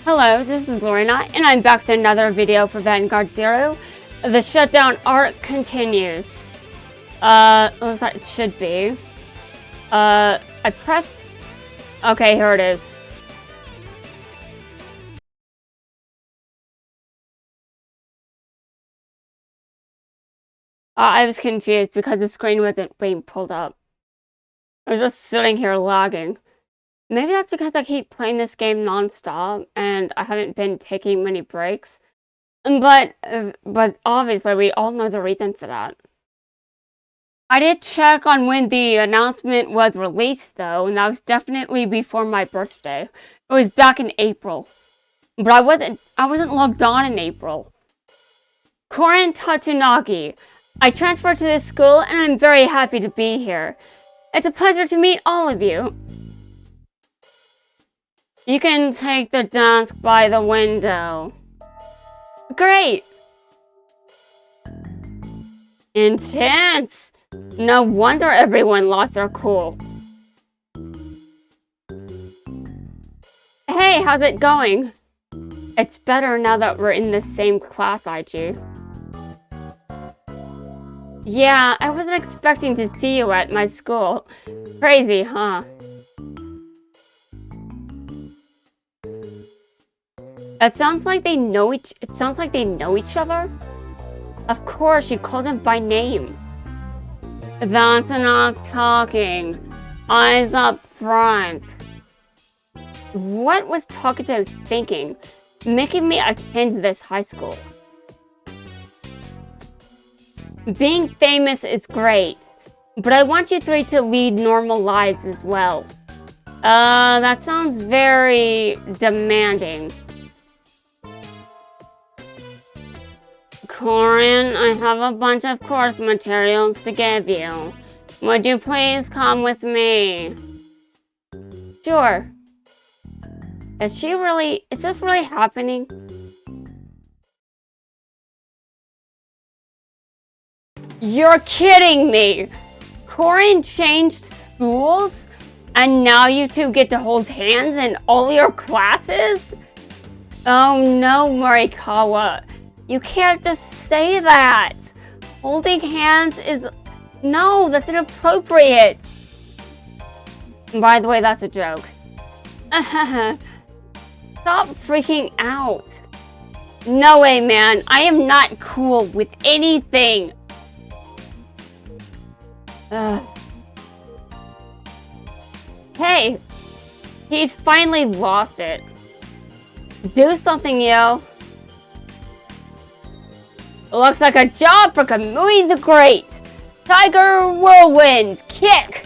Hello, this is Kourin, and I'm back with another video for Vanguard Zero. The shutdown arc continues. What was that? It should be. I pressed... Okay, here it is. I was confused because the screen wasn't being pulled up. I was just sitting here lagging. Maybe that's because I keep playing this game non-stop and I haven't been taking many breaks. But obviously we all know the reason for that. I did check on when the announcement was released though, and that was definitely before my birthday. It was back in April. But I wasn't logged on in April. Kourin Tatsunagi. I transferred to this school and I'm very happy to be here. It's a pleasure to meet all of you. You can take the desk by the window. Great! Intense! No wonder everyone lost their cool. Hey, how's it going? It's better now that we're in the same class, IG. Yeah, I wasn't expecting to see you at my school. Crazy, huh? It sounds like they know each other. Of course, you called him by name. That's enough talking. Eyes up front. What was Takuto thinking, making me attend this high school? Being famous is great, but I want you three to lead normal lives as well. That sounds very demanding. Kourin, I have a bunch of course materials to give you. Would you please come with me? Sure. Is this really happening? You're kidding me! Kourin changed schools? And now you two get to hold hands in all your classes? Oh no, Morikawa. You can't just say that. Holding hands is... No, that's inappropriate. By the way, that's a joke. Stop freaking out. No way, man. I am not cool with anything. Hey, he's finally lost it. Do something, yo. Looks like a job for Kamui the Great. Tiger Whirlwinds, kick.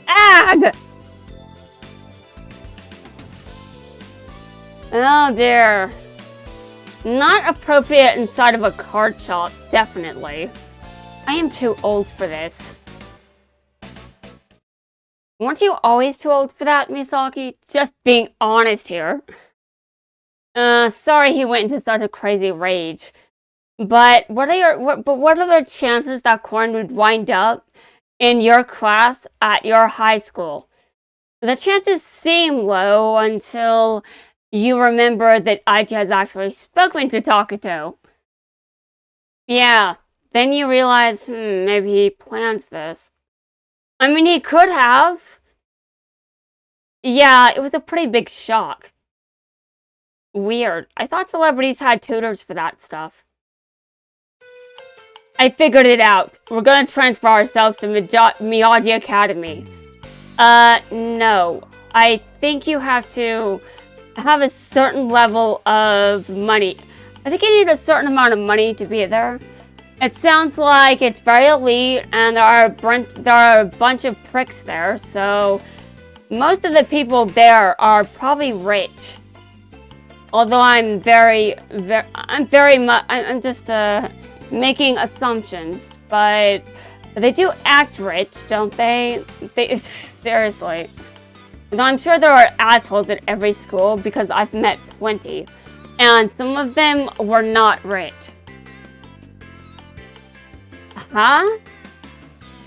Ag! Oh dear. Not appropriate inside of a card shop, definitely. I am too old for this. Weren't you always too old for that, Misaki? Just being honest here. Sorry he went into such a crazy rage. But what are the chances that Kourin would wind up in your class at your high school? The chances seem low until you remember that Aichi has actually spoken to Takuto. Yeah, then you realize, maybe he plans this. I mean, he could have. Yeah, it was a pretty big shock. Weird. I thought celebrities had tutors for that stuff. I figured it out. We're gonna transfer ourselves to Miyagi Academy. No. I think you have to have a certain level of money. I think you need a certain amount of money to be there. It sounds like it's very elite, and there are a bunch of pricks there, so most of the people there are probably rich. Although I'm just making assumptions, but they do act rich, don't they? Seriously. Though I'm sure there are assholes at every school because I've met plenty, and some of them were not rich. Huh?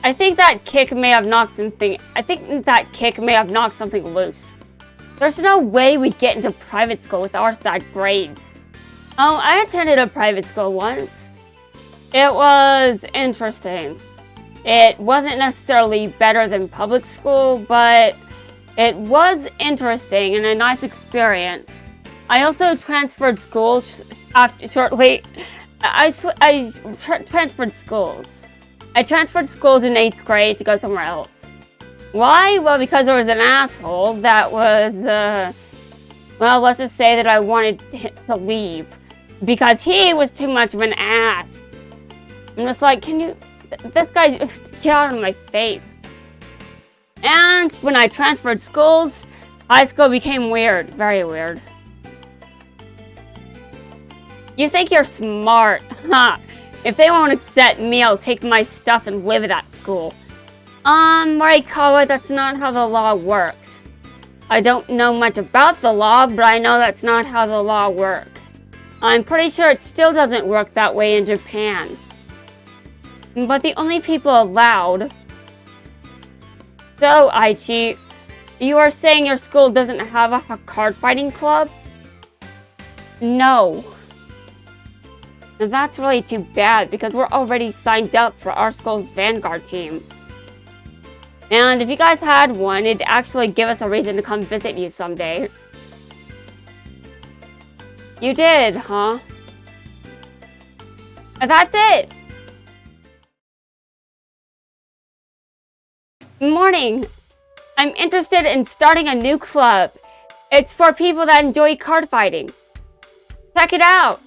I think that kick may have knocked something loose. There's no way we'd get into private school with our sad grades. Oh, I attended a private school once. It was interesting. It wasn't necessarily better than public school, but it was interesting and a nice experience. I also transferred schools shortly. I transferred schools. I transferred schools in 8th grade to go somewhere else. Why? Well, because there was an asshole that was, well, let's just say that I wanted to leave. Because he was too much of an ass. I'm just like, this guy, get out of my face. And when I transferred schools, high school became weird. Very weird. You think you're smart, huh? If they won't accept me, I'll take my stuff and live at that school. Morikawa, that's not how the law works. I don't know much about the law, but I know that's not how the law works. I'm pretty sure it still doesn't work that way in Japan. But the only people allowed... So, Aichi, you are saying your school doesn't have a card fighting club? No. That's really too bad, because we're already signed up for our school's Vanguard team. And if you guys had one, it'd actually give us a reason to come visit you someday. You did, huh? That's it! Morning! I'm interested in starting a new club. It's for people that enjoy card fighting. Check it out!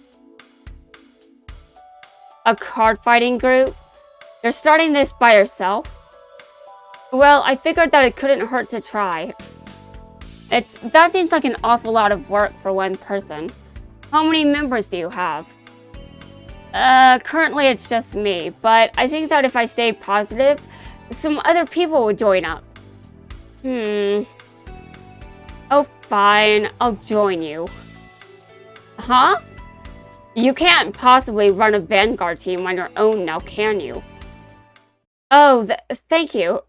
A card fighting group? You're starting this by yourself? Well, I figured that it couldn't hurt to try. That seems like an awful lot of work for one person. How many members do you have? Currently it's just me, but I think that if I stay positive, some other people would join up. Oh, fine. I'll join you. Huh? You can't possibly run a Vanguard team on your own now, can you? Oh, thank you.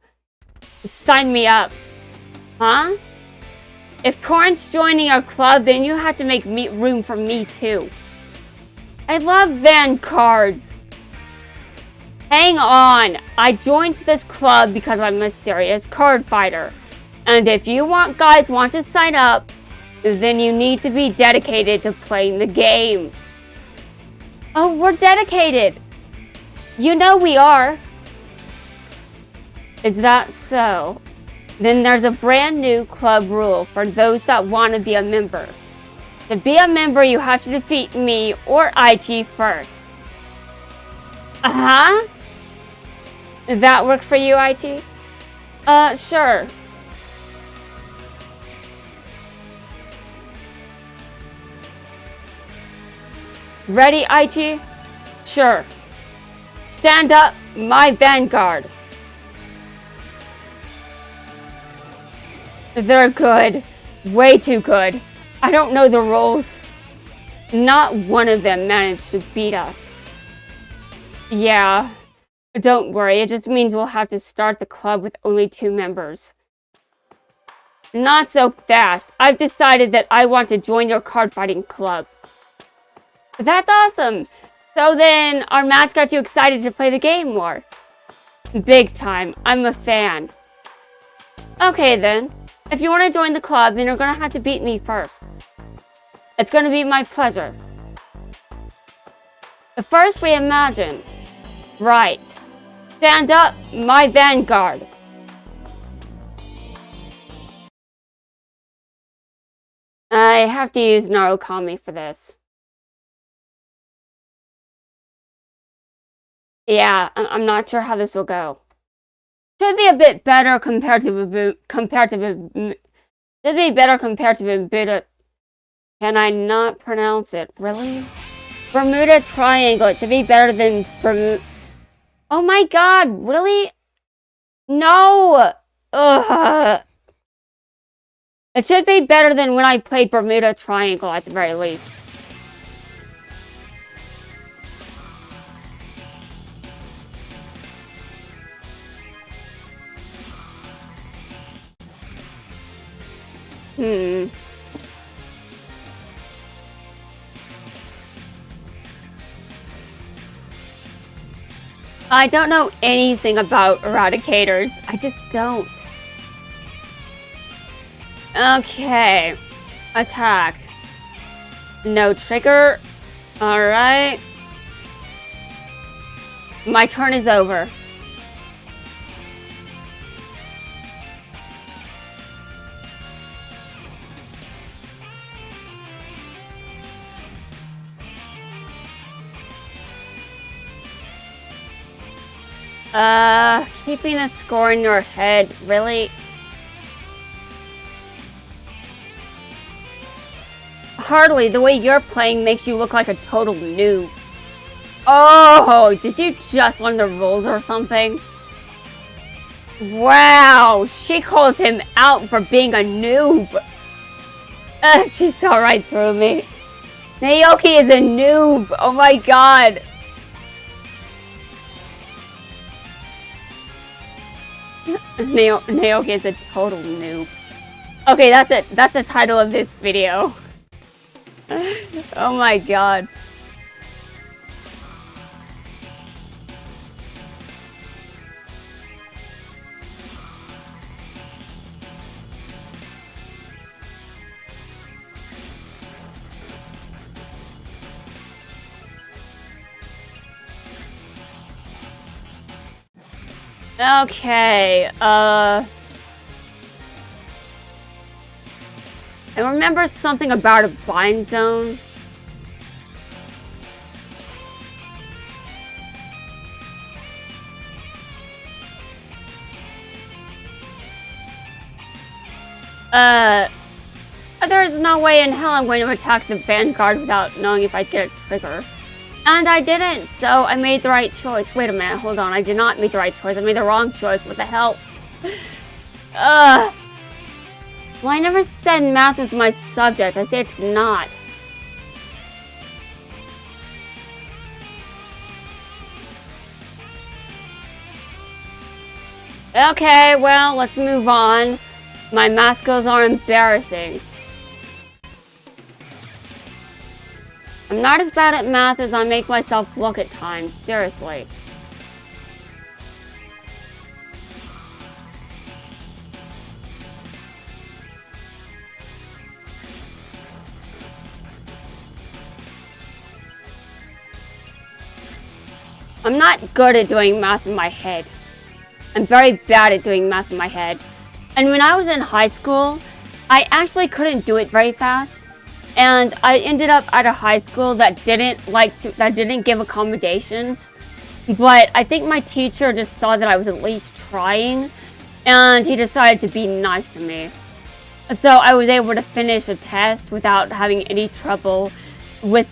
Sign me up. Huh? If Kourin's joining our club, then you have to make room for me too. I love Vanguards. Hang on. I joined this club because I'm a serious card fighter. And if you guys want to sign up, then you need to be dedicated to playing the game. Oh, we're dedicated. You know we are. Is that so? Then there's a brand new club rule for those that want to be a member. To be a member, you have to defeat me or IT first. Uh-huh. Does that work for you, IT? Sure. Ready, IT? Sure. Stand up, my Vanguard. They're good. Way too good. I don't know the rules. Not one of them managed to beat us. Yeah. Don't worry, it just means we'll have to start the club with only 2 members. Not so fast. I've decided that I want to join your card fighting club. That's awesome! So then, are Matt's got you excited to play the game more? Big time. I'm a fan. Okay then. If you want to join the club, then you're gonna have to beat me first. It's gonna be my pleasure. But first, reimagine. Right. Stand up, my Vanguard. I have to use Naoki for this. Yeah, I'm not sure how this will go. Should be a bit better compared to Bermuda. Can I not pronounce it? Really? Bermuda Triangle. It should be better than Bermuda. Oh my god, really? No! Ugh. It should be better than when I played Bermuda Triangle at the very least. Hmm. I don't know anything about eradicators. I just don't. Okay. Attack. No trigger. Alright. My turn is over. Keeping a score in your head, really? Hardly. The way you're playing makes you look like a total noob. Oh, did you just learn the rules or something? Wow, she called him out for being a noob. She saw right through me. Naoki is a noob. Oh my god. Naoki is a total noob. Okay, that's it. That's the title of this video. Oh my god. Okay, I remember something about a bind zone. There's no way in hell I'm going to attack the Vanguard without knowing if I get a trigger. And I didn't, so I made the right choice. Wait a minute, hold on. I did not make the right choice. I made the wrong choice. What the hell? Well, I never said math was my subject. I said it's not. Okay, well, let's move on. My math skills are embarrassing. I'm not as bad at math as I make myself look at times. Seriously. I'm not good at doing math in my head. I'm very bad at doing math in my head. And when I was in high school, I actually couldn't do it very fast. And I ended up at a high school that didn't give accommodations. But I think my teacher just saw that I was at least trying, and he decided to be nice to me. So I was able to finish a test without having any trouble with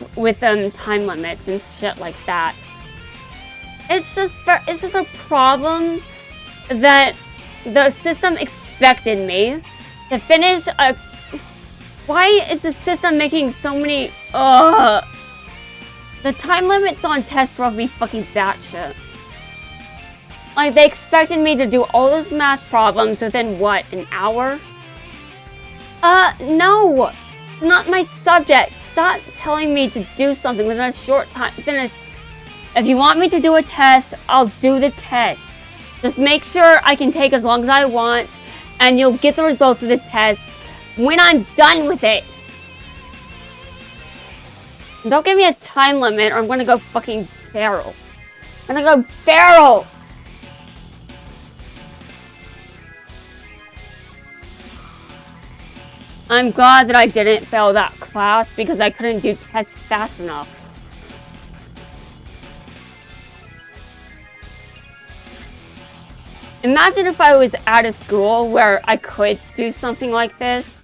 time limits and shit like that. It's just a problem that the system expected me to finish a... Why is the system making so many... The time limits on tests drove me fucking batshit. Like, they expected me to do all those math problems within, what, an hour? No! It's not my subject. Stop telling me to do something within a short time. If you want me to do a test, I'll do the test. Just make sure I can take as long as I want, and you'll get the results of the test when I'm done with it. Don't give me a time limit or I'm gonna go fucking feral. I'm gonna go feral! I'm glad that I didn't fail that class because I couldn't do tests fast enough. Imagine if I was at a school where I could do something like this.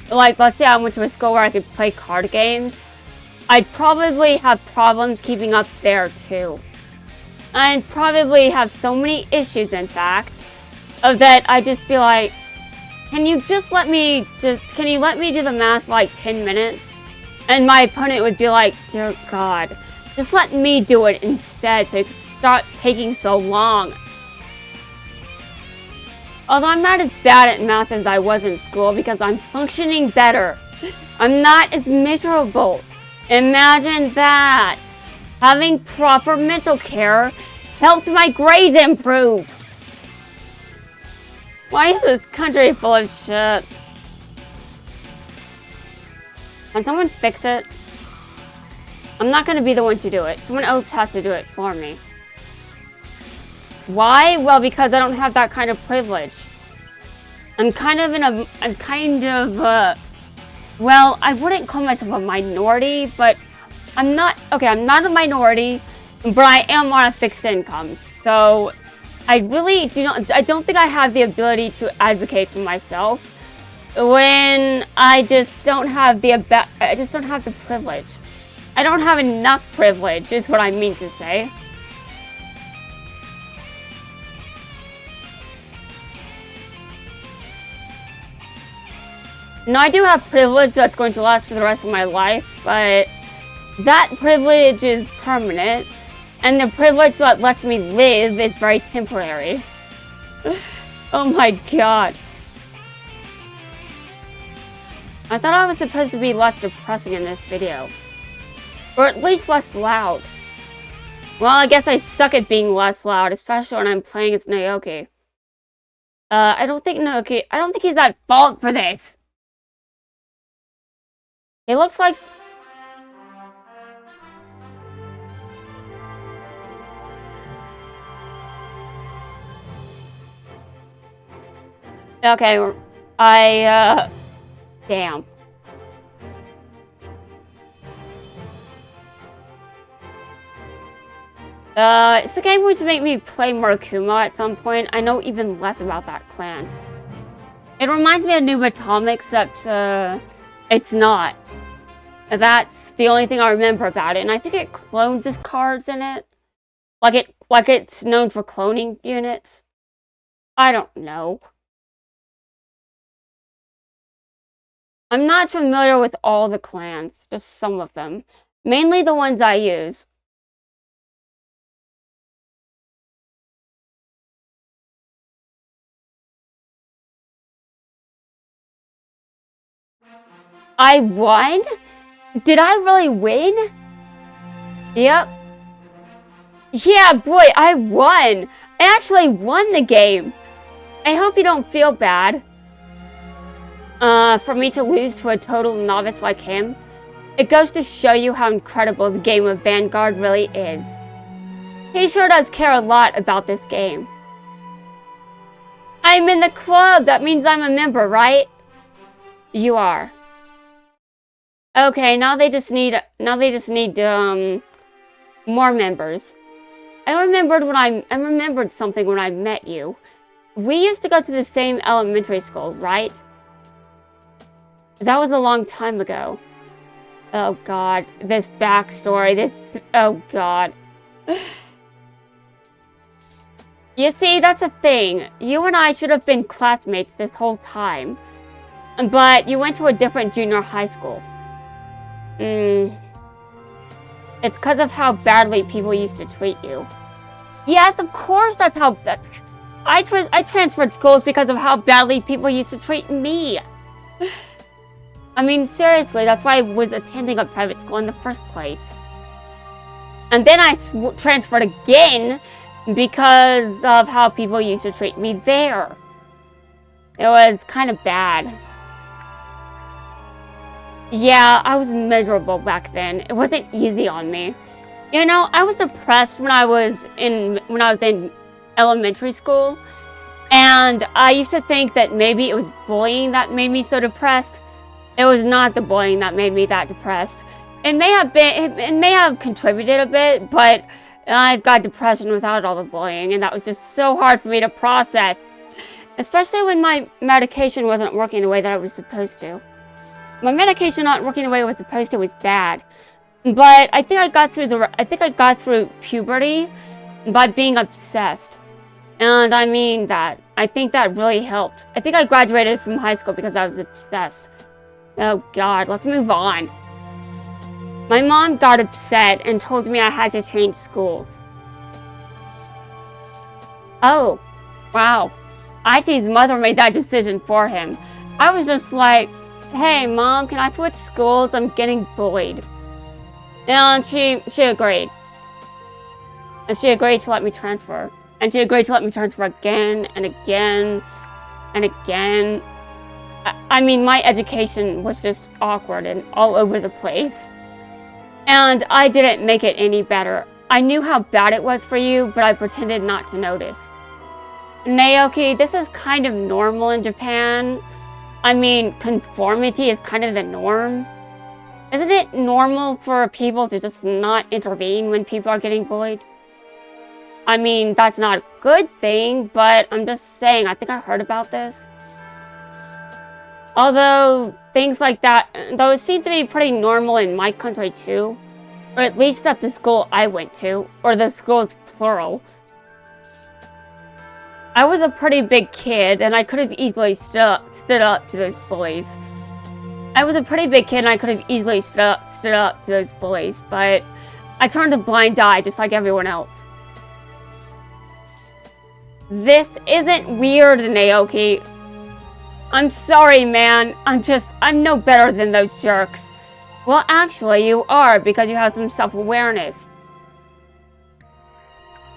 Like, let's say I went to a school where I could play card games. I'd probably have problems keeping up there, too. I'd probably have so many issues, in fact, that I'd just be like, can you let me do the math for like 10 minutes? And my opponent would be like, dear God, just let me do it instead, so it could stop taking so long. Although I'm not as bad at math as I was in school because I'm functioning better. I'm not as miserable. Imagine that. Having proper mental care helped my grades improve. Why is this country full of shit? Can someone fix it? I'm not gonna be the one to do it. Someone else has to do it for me. Why? Well, because I don't have that kind of privilege. I'm kind of, well, I wouldn't call myself a minority, but I'm not a minority, but I am on a fixed income. So I don't think I have the ability to advocate for myself when I just don't have the privilege. I don't have enough privilege is what I mean to say. No, I do have privilege that's going to last for the rest of my life, but that privilege is permanent, and the privilege that lets me live is very temporary. Oh my god. I thought I was supposed to be less depressing in this video. Or at least less loud. Well, I guess I suck at being less loud, especially when I'm playing as Naoki. I don't think he's at fault for this. He looks like... Okay, damn. Is the game going to make me play Marikuma at some point? I know even less about that clan. It reminds me of Noob Atomic, except, it's not. That's the only thing I remember about it, and I think it clones its cards in it. Like it's known for cloning units. I don't know. I'm not familiar with all the clans, just some of them. Mainly the ones I use. I won? Did I really win? Yep. Yeah, boy, I won. I actually won the game. I hope you don't feel bad. For me to lose to a total novice like him. It goes to show you how incredible the game of Vanguard really is. He sure does care a lot about this game. I'm in the club. That means I'm a member, right? You are. Okay, now they just need more members. I remembered something when I met you. We used to go to the same elementary school, right? That was a long time ago. Oh god, this backstory, oh god. You see, that's the thing. You and I should have been classmates this whole time. But you went to a different junior high school. It's because of how badly people used to treat you. Yes, of course I transferred schools because of how badly people used to treat me. I mean, seriously, that's why I was attending a private school in the first place. And then I transferred again because of how people used to treat me there. It was kind of bad. Yeah, I was miserable back then. It wasn't easy on me. You know, I was depressed when I was in elementary school, and I used to think that maybe it was bullying that made me so depressed. It was not the bullying that made me that depressed. It may have contributed a bit, but I've got depression without all the bullying, and that was just so hard for me to process. Especially when my medication wasn't working the way that it was supposed to. My medication not working the way it was supposed to was bad. But I think I got through puberty by being obsessed. And I mean that. I think that really helped. I think I graduated from high school because I was obsessed. Oh god, let's move on. My mom got upset and told me I had to change schools. Oh, wow. Aichi's mother made that decision for him. I was just like, hey mom, can I switch schools? I'm getting bullied. And she agreed. And she agreed to let me transfer. And she agreed to let me transfer again and again and again. I mean, my education was just awkward and all over the place. And I didn't make it any better. I knew how bad it was for you, but I pretended not to notice. Naoki, this is kind of normal in Japan. I mean, conformity is kind of the norm. Isn't it normal for people to just not intervene when people are getting bullied? I mean, that's not a good thing, but I'm just saying, I think I heard about this. Although, things like that, though it seemed to be pretty normal in my country too. Or at least at the school I went to. Or the school's plural. I was a pretty big kid, and I could have easily stood up to those bullies. I was a pretty big kid, and I could have easily stood up to those bullies, but I turned a blind eye just like everyone else. This isn't weird, Naoki. I'm sorry, man. I'm no better than those jerks. Well, actually, you are, because you have some self-awareness.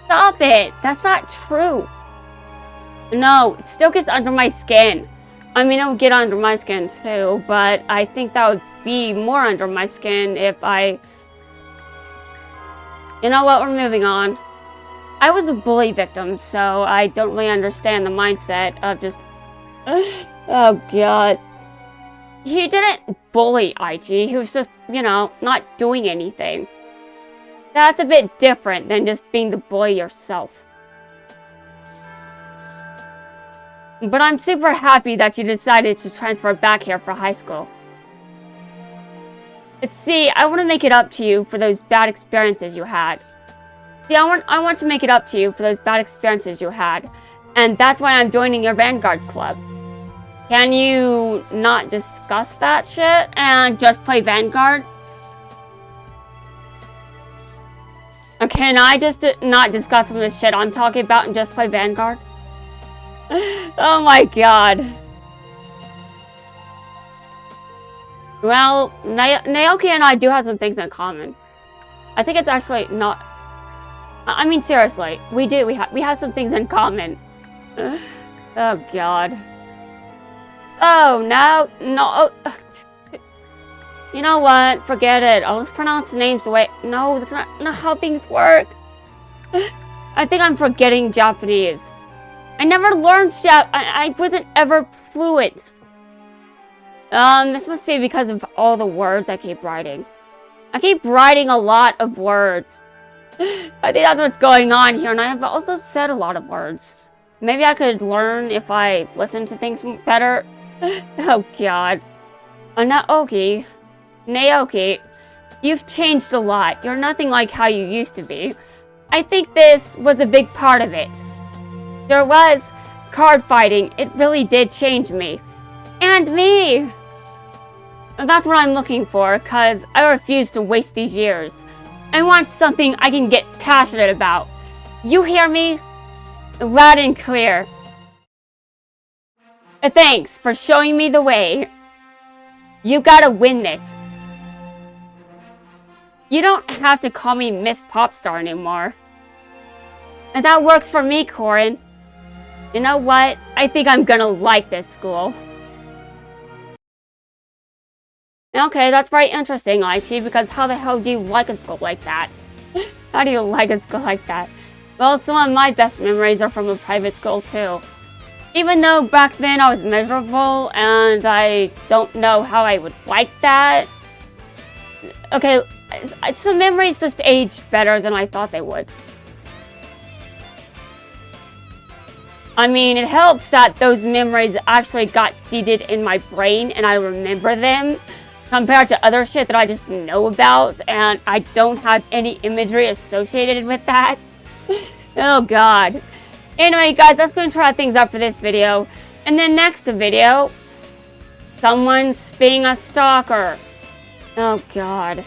Stop it! That's not true. No, it still gets under my skin. I mean, it would get under my skin too, but I think that would be more under my skin if I... You know what? We're moving on. I was a bully victim, so I don't really understand the mindset of just... Oh, God. He didn't bully Aichi. He was just, you know, not doing anything. That's a bit different than just being the bully yourself. But I'm super happy that you decided to transfer back here for high school. See, I want to make it up to you for those bad experiences you had. See, I want to make it up to you for those bad experiences you had. And that's why I'm joining your Vanguard Club. Can you not discuss that shit and just play Vanguard? Or can I just not discuss some of the shit I'm talking about and just play Vanguard? Oh my god. Well, Naoki and I do have some things in common. I think it's actually not... I mean, seriously, we do. We have some things in common. Oh god. Oh, no. You know what? Forget it. I'll just pronounce names the way... No, that's not how things work. I think I'm forgetting Japanese. I never learned I wasn't ever fluent. This must be because of all the words I keep writing. I keep writing a lot of words. I think that's what's going on here, and I have also said a lot of words. Maybe I could learn if I listen to things better. Oh god. Naoki, you've changed a lot. You're nothing like how you used to be. I think this was a big part of it. There was card fighting. It really did change me. And me! And that's what I'm looking for, because I refuse to waste these years. I want something I can get passionate about. You hear me? Loud and clear. Thanks for showing me the way. You gotta win this. You don't have to call me Miss Popstar anymore. And that works for me, Kourin. You know what? I think I'm gonna like this school. Okay, that's very interesting, Aichi, because how the hell do you like a school like that? How do you like a school like that? Well, some of my best memories are from a private school, too. Even though back then I was miserable, and I don't know how I would like that. Okay, some memories just aged better than I thought they would. I mean, it helps that those memories actually got seated in my brain and I remember them, compared to other shit that I just know about and I don't have any imagery associated with that. Oh god. Anyway, guys, that's going to wrap things up for this video. In the next video, someone's being a stalker. Oh god.